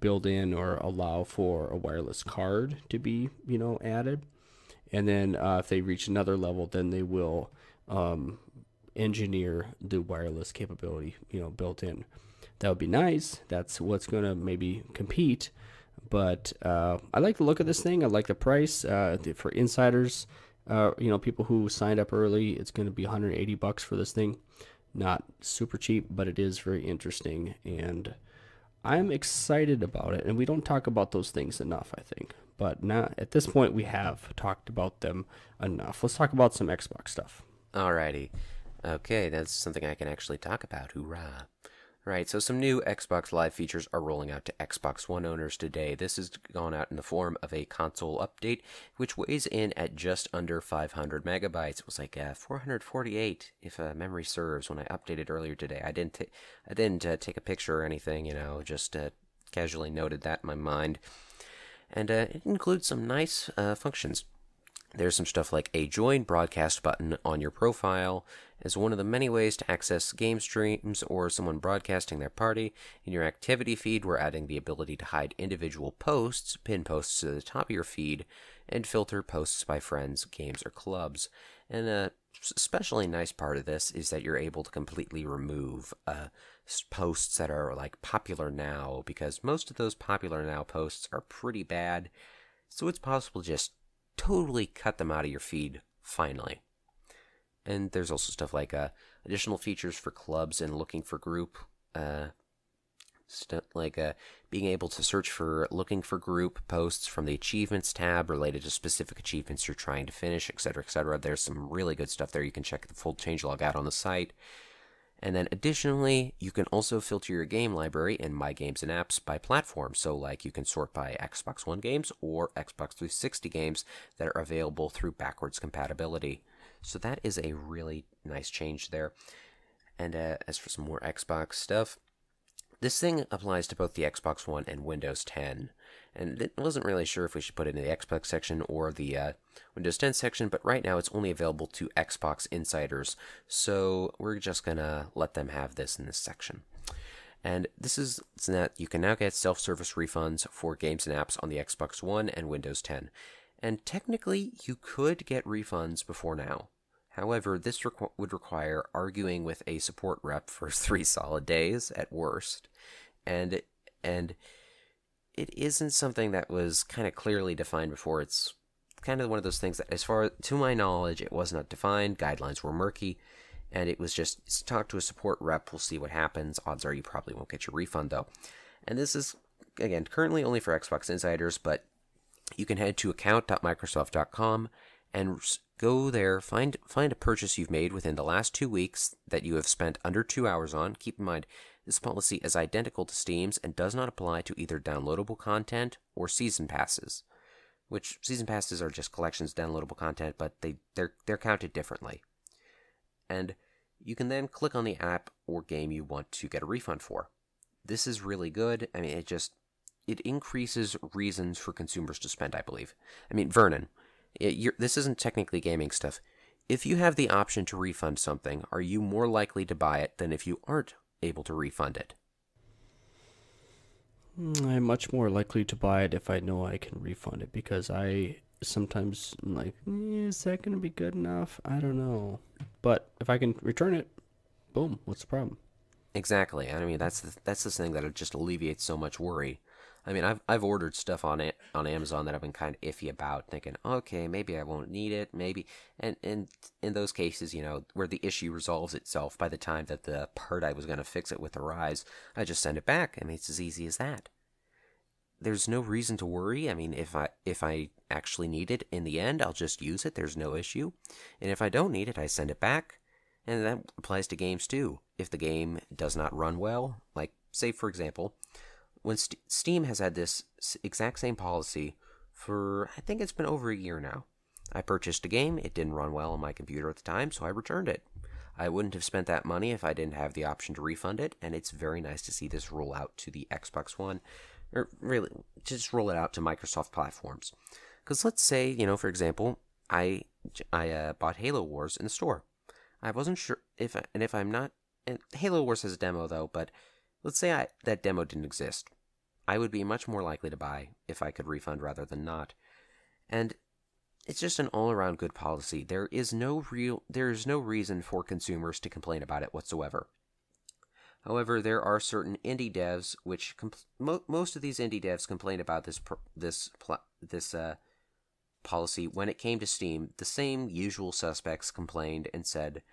build in or allow for a wireless card to be added. And then if they reach another level, then they will engineer the wireless capability, built in. That would be nice. That's what's going to maybe compete. But I like the look of this thing. I like the price. For insiders, people who signed up early, it's going to be $180 for this thing. Not super cheap, but it is very interesting. And I'm excited about it. And we don't talk about those things enough, I think. But now, at this point, we have talked about them enough. Let's talk about some Xbox stuff. Alrighty. Okay, that's something I can actually talk about. Hoorah. Right, so some new Xbox Live features are rolling out to Xbox One owners today. This has gone out in the form of a console update, which weighs in at just under 500 megabytes. It was like 448, if memory serves, when I updated earlier today. I didn't take a picture or anything, just casually noted that in my mind. And it includes some nice functions. There's some stuff like a join broadcast button on your profile as one of the many ways to access game streams or someone broadcasting their party. In your activity feed, we're adding the ability to hide individual posts, pin posts to the top of your feed, and filter posts by friends, games, or clubs. And a especially nice part of this is that you're able to completely remove posts that are like popular now, because most of those popular now posts are pretty bad. So it's possible to just totally cut them out of your feed finally. And there's also stuff like additional features for clubs and looking for group, stuff like being able to search for looking for group posts from the achievements tab related to specific achievements you're trying to finish, etc., etc. There's some really good stuff there. You can check the full changelog out on the site. And then additionally, you can also filter your game library in My Games and Apps by platform. So like you can sort by Xbox One games or Xbox 360 games that are available through backwards compatibility. So that is a really nice change there. And as for some more Xbox stuff, this thing applies to both the Xbox One and Windows 10. And I wasn't really sure if we should put it in the Xbox section or the Windows 10 section, but right now it's only available to Xbox insiders. So we're just going to let them have this in this section. And this is that you can now get self-service refunds for games and apps on the Xbox One and Windows 10. And technically, you could get refunds before now. However, this would require arguing with a support rep for 3 solid days at worst. And it isn't something that was kind of clearly defined before. It's kind of one of those things that, as far to my knowledge, it was not defined. Guidelines were murky. And it was just, talk to a support rep, we'll see what happens. Odds are you probably won't get your refund, though. And this is, again, currently only for Xbox Insiders, but you can head to account.microsoft.com and go there, find a purchase you've made within the last 2 weeks that you have spent under 2 hours on. Keep in mind, this policy is identical to Steam's and does not apply to either downloadable content or season passes, which season passes are just collections of downloadable content, but they're counted differently. And you can then click on the app or game you want to get a refund for. This is really good. I mean, it increases reasons for consumers to spend, I believe. I mean, Vernon, this isn't technically gaming stuff. If you have the option to refund something, are you more likely to buy it than if you aren't able to refund it? I'm much more likely to buy it if I know I can refund it, because I sometimes I'm like, is that going to be good enough? I don't know. But if I can return it, boom, what's the problem? Exactly. I mean, that's the thing that just alleviates so much worry. I mean, I've ordered stuff on Amazon that I've been kind of iffy about, thinking, okay, maybe I won't need it, maybe. And in those cases, where the issue resolves itself by the time that the part I was going to fix it with arrives, I just send it back. I mean, it's as easy as that. There's no reason to worry. I mean, if I actually need it in the end, I'll just use it. There's no issue. And if I don't need it, I send it back. And that applies to games too. If the game does not run well, like, say, for example, when Steam has had this exact same policy for, I think it's been over a year now. I purchased a game, it didn't run well on my computer at the time, so I returned it. I wouldn't have spent that money if I didn't have the option to refund it, and it's very nice to see this roll out to the Xbox One, or really, just roll it out to Microsoft platforms. Because let's say, for example, I bought Halo Wars in the store. I wasn't sure if I'm not, and Halo Wars has a demo though, but let's say that demo didn't exist. I would be much more likely to buy if I could refund rather than not. And it's just an all-around good policy. There is no reason for consumers to complain about it whatsoever. However, there are certain indie devs which most of these indie devs complained about this policy when it came to Steam. The same usual suspects complained and said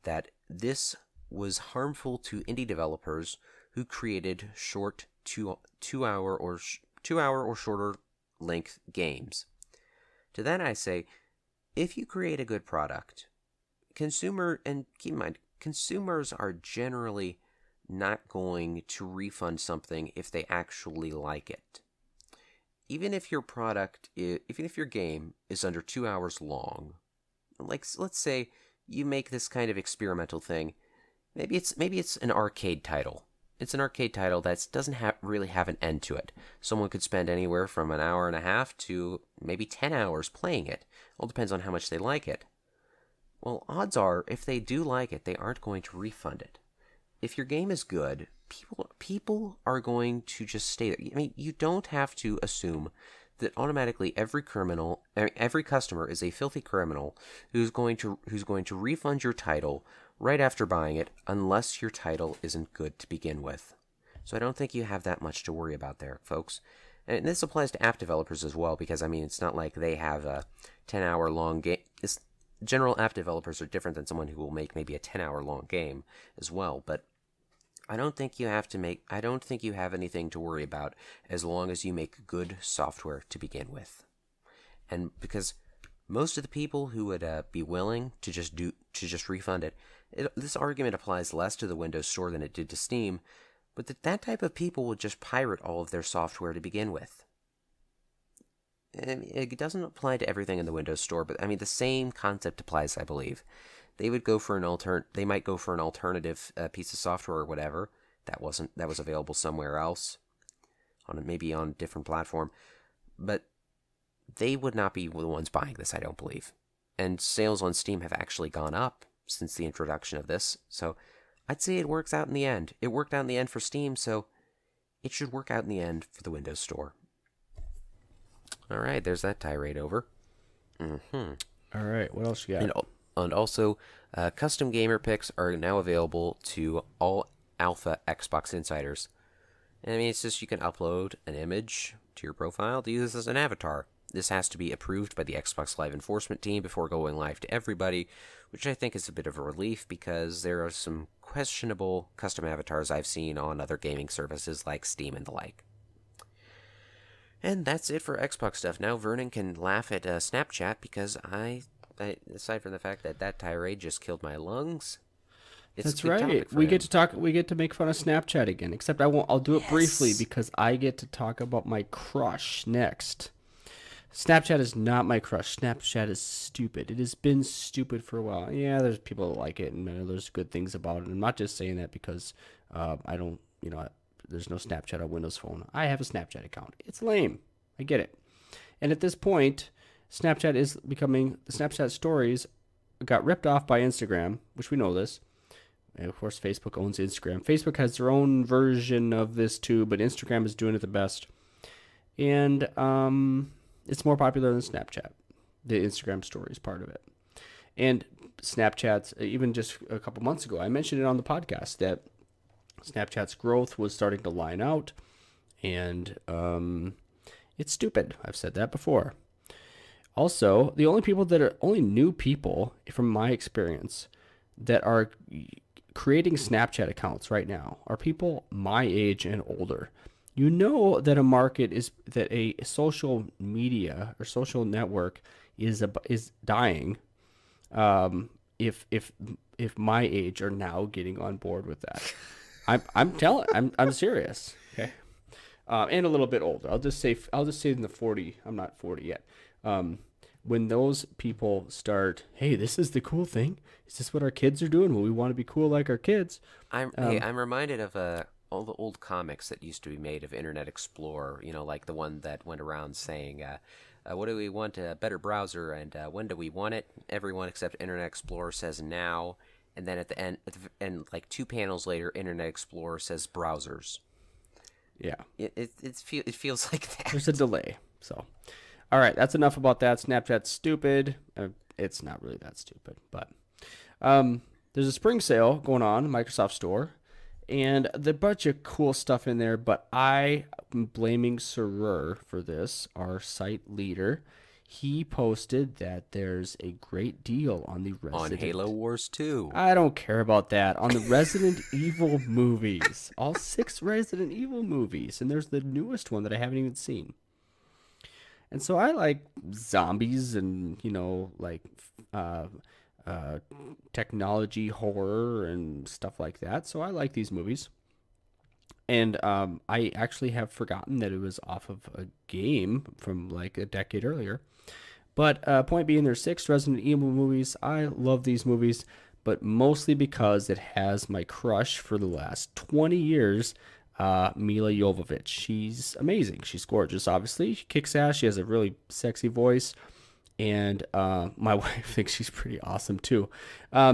that this was harmful to indie developers who created short two hour or shorter length games. To that I say, if you create a good product, keep in mind, consumers are generally not going to refund something if they actually like it. Even if your game is under 2 hours long, like let's say you make this kind of experimental thing, maybe it's an arcade title. It's an arcade title that doesn't really have an end to it. Someone could spend anywhere from an hour and a half to maybe 10 hours playing it. All depends on how much they like it. Well, odds are, if they do like it, they aren't going to refund it. If your game is good, people are going to just stay there. I mean, you don't have to assume that automatically every customer is a filthy criminal who's going to refund your title right after buying it, unless your title isn't good to begin with. So I don't think you have that much to worry about there, folks. And this applies to app developers as well, because I mean, it's not like they have a 10-hour long game. General app developers are different than someone who will make maybe a 10-hour long game as well, but I don't think you have anything to worry about as long as you make good software to begin with. And because most of the people who would be willing to just refund it, this argument applies less to the Windows Store than it did to Steam, but that type of people would just pirate all of their software to begin with. It doesn't apply to everything in the Windows Store, but I mean the same concept applies, I believe. They might go for an alternative piece of software or whatever that was available somewhere else, maybe on a different platform, but they would not be the ones buying this, I don't believe. And sales on Steam have actually gone up since the introduction of this, so I'd say it works out in the end. It worked out in the end for Steam, so it should work out in the end for the Windows Store. All right, there's that tirade over. All right, what else you got? And also, custom gamer picks are now available to all alpha Xbox insiders. And I mean, it's just you can upload an image to your profile to use as an avatar. This has to be approved by the Xbox Live enforcement team before going live to everybody, which I think is a bit of a relief because there are some questionable custom avatars I've seen on other gaming services like Steam and the like. And that's it for Xbox stuff. Now Vernon can laugh at Snapchat because I, aside from the fact that that tirade just killed my lungs, that's right. We get to talk. We get to make fun of Snapchat again. Except I won't. I'll do it briefly because I get to talk about my crush next. Snapchat is not my crush. Snapchat is stupid. It has been stupid for a while. Yeah, there's people that like it, and there's good things about it. I'm not just saying that because I don't. There's no Snapchat on Windows Phone. I have a Snapchat account. It's lame. I get it. And at this point, Snapchat is becoming the Snapchat stories got ripped off by Instagram, which we know this. And of course, Facebook owns Instagram. Facebook has their own version of this too, but Instagram is doing it the best. And it's more popular than Snapchat. The Instagram stories part of it. And Snapchat's, even just a couple months ago, I mentioned it on the podcast that Snapchat's growth was starting to line out. And it's stupid. I've said that before. Also, the only new people, from my experience, that are creating Snapchat accounts right now are people my age and older. You know that a social media or social network is dying. If my age are now getting on board with that, I'm serious. Okay, and a little bit older. I'll just say in the 40. I'm not 40 yet. When those people start, hey, this is the cool thing. Is this what our kids are doing? Well, we want to be cool like our kids. I'm reminded of all the old comics that used to be made of Internet Explorer. Like the one that went around saying, "What do we want? A better browser, and when do we want it?" Everyone except Internet Explorer says now, and then at the end, like 2 panels later, Internet Explorer says browsers. Yeah, it feels like that. There's a delay, so. All right, that's enough about that. Snapchat's stupid. It's not really that stupid, but there's a spring sale going on in Microsoft Store, and there's a bunch of cool stuff in there, but I am blaming Surur for this, our site leader. He posted that there's a great deal on the Resident... On Halo Wars 2. I don't care about that. On the Resident Evil movies. All 6 Resident Evil movies, and there's the newest one that I haven't even seen. And so I like zombies and, technology horror and stuff like that. So I like these movies. And I actually have forgotten that it was off of a game from like a decade earlier. But point being, there's 6 Resident Evil movies. I love these movies, but mostly because it has my crush for the last 20 years, Mila Jovovich. She's amazing. She's gorgeous, obviously. She kicks ass. She has a really sexy voice. And my wife thinks she's pretty awesome, too.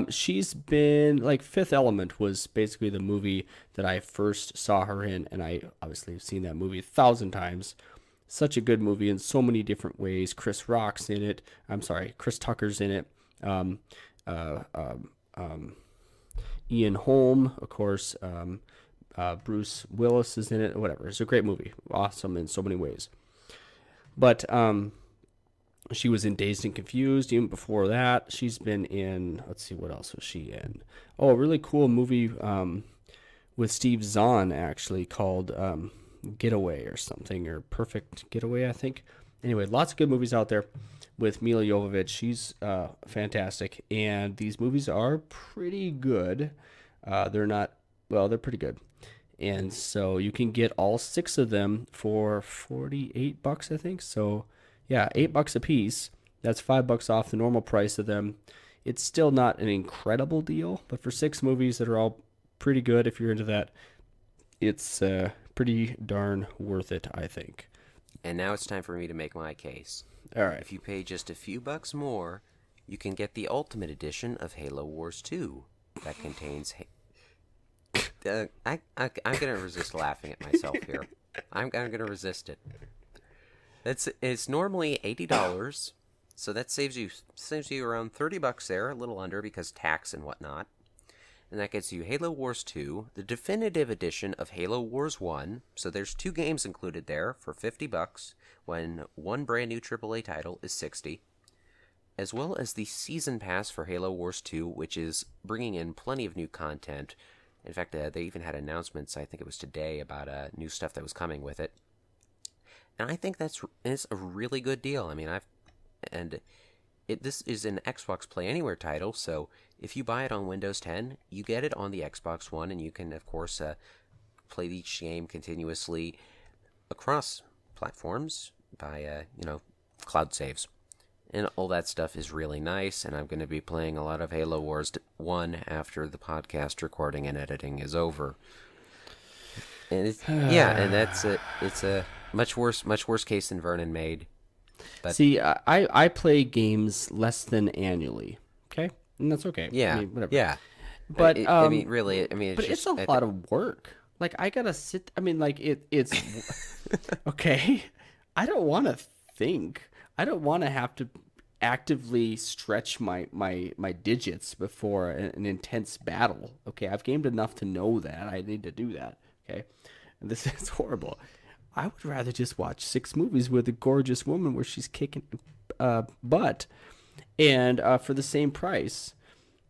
She's been, like, Fifth Element was basically the movie that I first saw her in. And I obviously have seen that movie 1,000 times. Such a good movie in so many different ways. Chris Rock's in it. Chris Tucker's in it. Ian Holm, of course. Bruce Willis is in it, whatever. It's a great movie. Awesome in so many ways. But she was in Dazed and Confused even before that. She's been in, let's see, what else was she in? Oh, a really cool movie with Steve Zahn, actually, called Getaway or something, or Perfect Getaway, I think. Anyway, lots of good movies out there with Mila Jovovich. She's fantastic. And these movies are pretty good. They're pretty good. And so you can get all 6 of them for $48, I think. So, yeah, $8 a piece. That's $5 off the normal price of them. It's still not an incredible deal, but for 6 movies that are all pretty good, if you're into that, it's pretty darn worth it, I think. And now it's time for me to make my case. All right. If you pay just a few bucks more, you can get the Ultimate Edition of Halo Wars 2 that contains I'm gonna resist laughing at myself here. I'm gonna resist it. It's normally $80, so that saves you around $30 there, a little under because tax and whatnot. And that gets you Halo Wars 2, the definitive edition of Halo Wars 1. So there's 2 games included there for $50, when one brand new AAA title is $60. As well as the Season Pass for Halo Wars 2, which is bringing in plenty of new content. In fact, they even had announcements, I think it was today, about new stuff that was coming with it. And I think it's a really good deal. I mean, this is an Xbox Play Anywhere title, so if you buy it on Windows 10, you get it on the Xbox One, and you can, of course, play each game continuously across platforms by, cloud saves. And all that stuff is really nice, and I'm going to be playing a lot of Halo Wars 1 after the podcast recording and editing is over. And and that's it. It's a much worse case than Vernon made. But see, I play games less than annually, okay, and that's okay. Yeah, I mean, whatever. Yeah. But it's a lot of work. Like I gotta sit. I mean, like it's okay. I don't want to think. I don't want to have to actively stretch my digits before an intense battle. Okay, I've gamed enough to know that I need to do that. Okay, and this is horrible. I would rather just watch 6 movies with a gorgeous woman where she's kicking butt, and for the same price.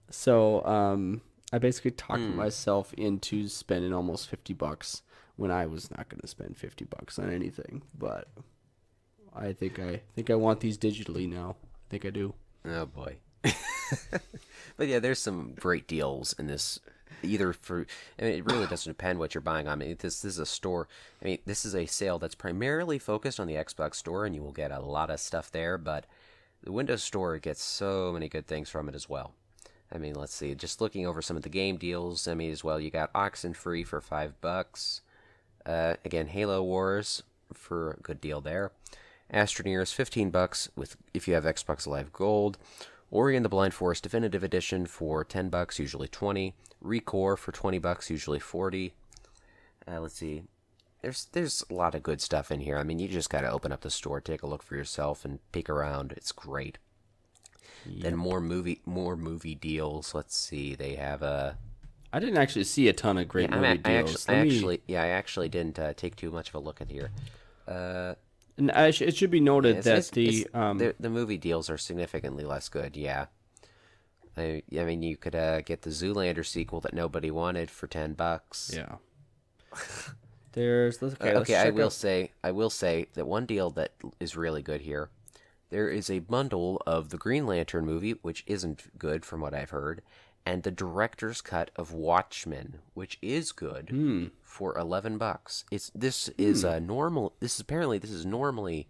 So I basically talked myself into spending almost $50 when I was not going to spend $50 on anything. But I think I want these digitally now. I think I do. Oh boy. But yeah, there's some great deals in this. Either for, I mean, it really doesn't depend what you're buying. I mean, this is a store. I mean, this is a sale that's primarily focused on the Xbox Store, and you will get a lot of stuff there. But the Windows Store gets so many good things from it as well. I mean, let's see. Just looking over some of the game deals. I mean, as well, you got Oxenfree for $5. Again, Halo Wars for a good deal there. Astroneers $15 if you have Xbox Live Gold. Ori and the Blind Forest Definitive Edition for $10, usually $20. Recore for $20, usually $40. Let's see. There's a lot of good stuff in here. I mean, you just got to open up the store, take a look for yourself, and peek around. It's great. Yep. Then more movie deals. Let's see. They have a. I didn't actually see a ton of great movie deals. I actually didn't take too much of a look at here. And it should be noted that the movie deals are significantly less good. Yeah, I mean, you could get the Zoolander sequel that nobody wanted for $10. Yeah. I will say that one deal that is really good here. There is a bundle of the Green Lantern movie, which isn't good from what I've heard, and the director's cut of Watchmen, which is good, for $11. This is normal. This is normally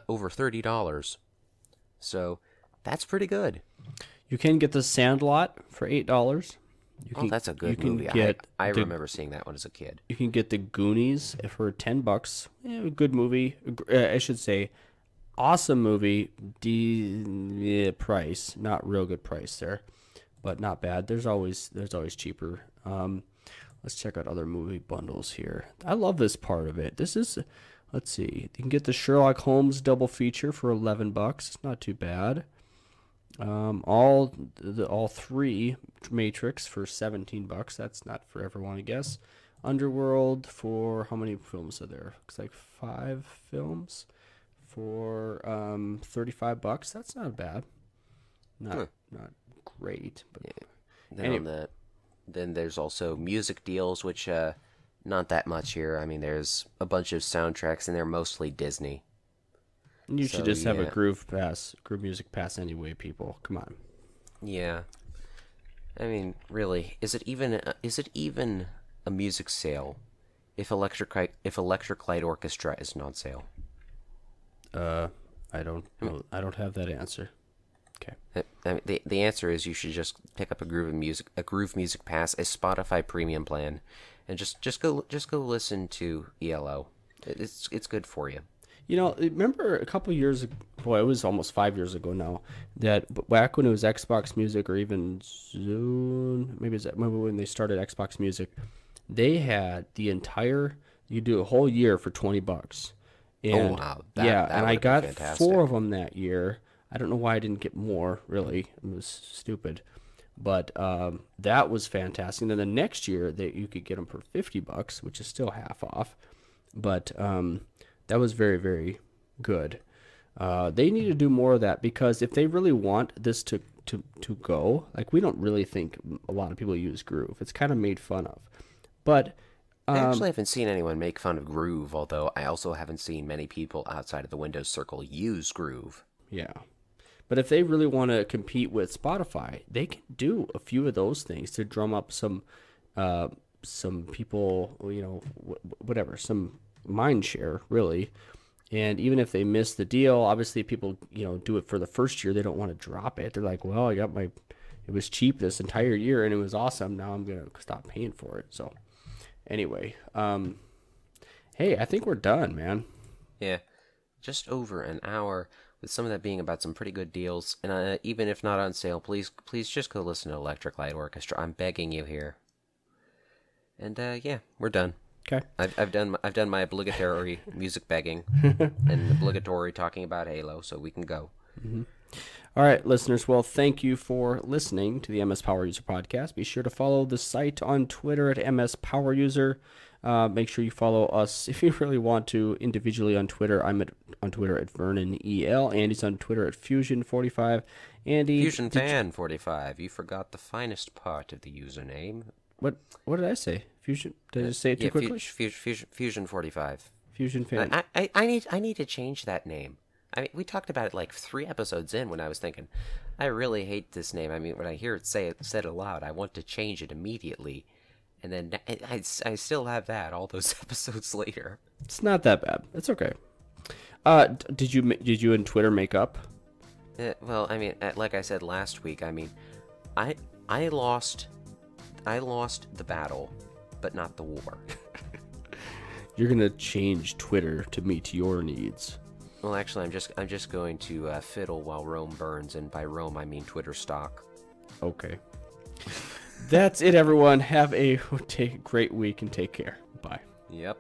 over $30, so that's pretty good. You can get The Sandlot for $8. That's a good movie. I remember seeing that one as a kid. You can get The Goonies for $10. Yeah, good movie. I should say, awesome movie. Price, not real good price there, but not bad. There's always cheaper. Let's check out other movie bundles here. I love this part of it. This is, let's see. You can get the Sherlock Holmes double feature for $11. It's not too bad. All 3 Matrix for $17. That's not for everyone, I guess. Underworld for how many films are there? Looks like 5 films for $35. That's not bad. Not great, but yeah. Then there's also music deals, which not that much here. I mean, there's a bunch of soundtracks, and they're mostly Disney. You should just have a Groove Music Pass anyway, people. Come on. Yeah. I mean, really, is it even a music sale if Electric Light Orchestra isn't on sale? I don't know. I don't have that answer. Okay. I mean, the answer is you should just pick up a Groove Music Pass, a Spotify premium plan, and just go listen to ELO. It's good for you. You know, remember a couple years ago, it was almost 5 years ago now, that back when it was Xbox Music or even Zune, maybe when they started Xbox Music, They had the entire, you do a whole year for $20. And wow. and I would have been got fantastic. 4 of them that year. I don't know why I didn't get more, really. It was stupid. But that was fantastic. And then the next year, you could get them for $50, which is still half off. But that was very, very good. They need to do more of that, because if they really want this to go, like, we don't really think a lot of people use Groove. It's kind of made fun of. But I actually haven't seen anyone make fun of Groove, although I also haven't seen many people outside of the Windows circle use Groove. yeah. But if they really want to compete with Spotify, they can do a few of those things to drum up some people, whatever, some mind share, really. And even if they miss the deal, obviously people, do it for the first year. They don't want to drop it. They're like, well, it was cheap this entire year and it was awesome. Now I'm going to stop paying for it. So anyway, hey, I think we're done, man. Yeah, just over an hour, with some of that being about some pretty good deals. And even if not on sale, please just go listen to Electric Light Orchestra. I'm begging you here. And yeah, we're done. Okay. I've done my obligatory music begging and obligatory talking about Halo, so we can go. Mm-hmm. All right, listeners. Well, thank you for listening to the MSPoweruser podcast. Be sure to follow the site on Twitter at MSPoweruser. Make sure you follow us if you really want to individually on Twitter. I'm on Twitter at VernonEL. Andy's on Twitter at Fusion45. Andy, FusionFan45. You forgot the finest part of the username. What did I say? Fusion? Did I just say it too quickly? Fusion45. Fusion fan. I need to change that name. I mean, we talked about it like 3 episodes in when I was thinking, I really hate this name. I mean, when I hear it said aloud, I want to change it immediately. And then I still have that all those episodes later. It's not that bad. It's okay. Did you and Twitter make up? Well, I mean, like I said last week, I mean, I lost the battle, but not the war. You're gonna change Twitter to meet your needs. Well, actually, I'm just going to fiddle while Rome burns, and by Rome I mean Twitter stock. Okay. That's it, everyone. Have a great week and take care. Bye. Yep.